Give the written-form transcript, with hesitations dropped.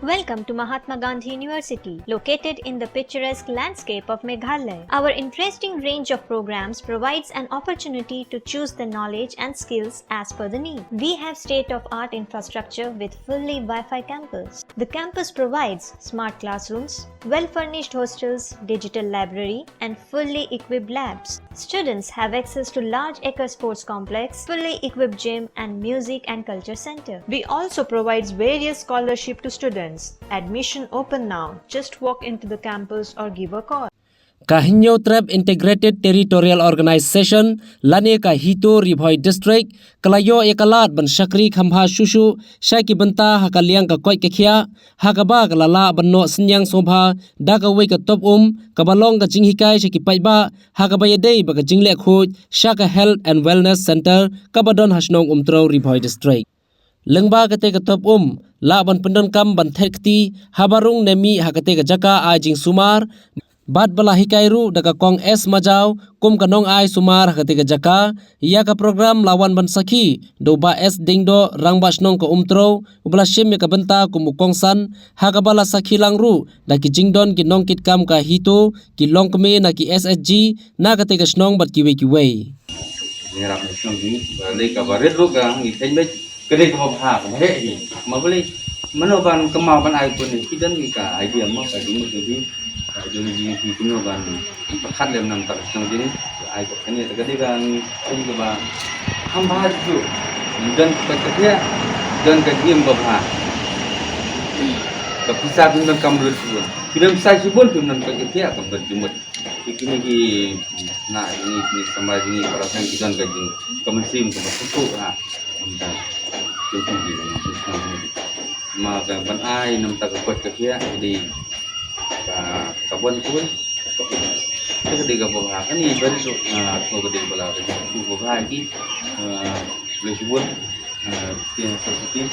Welcome to Mahatma Gandhi University, located in the picturesque landscape of Meghalaya. Our interesting range of programs provides an opportunity to choose the knowledge and skills as per the need. We have state-of-art infrastructure with fully Wi-Fi campus. The campus provides smart classrooms, well-furnished hostels, digital library, and fully equipped labs. Students have access to large acre sports complex, fully equipped gym, and music and culture center. We also provides various scholarship to students. Admission open now. Just walk into the campus or give a call. Kahinyo Trap Integrated Territorial Organization Lane Kahito Ribhoi District Kalayo Ekalat Ban Shakri Khamha Shushu Shaki Banta Hakaliang Ka Koi Kekhia Hakaba Lala Banno Sinyang Sobha Dakawe Ka Top Kabalong Ka Jinghikai Shaki Paiba Hakabayade Baka Jingle Khoj Shaka Health and Wellness Center Kabadon Hashnong Umtro Ribhoi District Lengba kate katop la ban pendon kam ban thekti habarung nemi hakate ka jaka ajing sumar bat bala hikairu daga kong es majau kum kanong ai sumar hakate ka jaka ya ka program lawan ban sakhi do ba es dingdo rangba snong ko umtro ubla shim ka banta kum kongsan hakabala sakhi langru daki jingdon ki nong kit kam ka hito ki longkme na ki SSG na kate ka snong bat kiwe kiwe ngerap snong ni balik ka baret ru ka ngi tenbe cái đây có một hàng cũng hệ gì mà cái này mà nó còn cái màu ban ai của này khi đến cả ai điểm mà phải đúng một cái gì thì cũng nó còn khát lên nằm tập trong cái ai của cái này cái đây còn không có bà không bao giờ dân cái thế dân cái gì mà bà cái pizza cũng đang cầm được rồi khi đang sai số 4 thì nó cái thế cầm được chung một cái này thì này ini sama ini perasaan kita kan jadi kemensim ke masuk mà cái bạn ai nằm tại cái quật cái kia đi cả quân cuối cái đi gặp bậc hạ cái này vẫn số một cái điểm là cái khu vực hai cái lấy số 4 tiền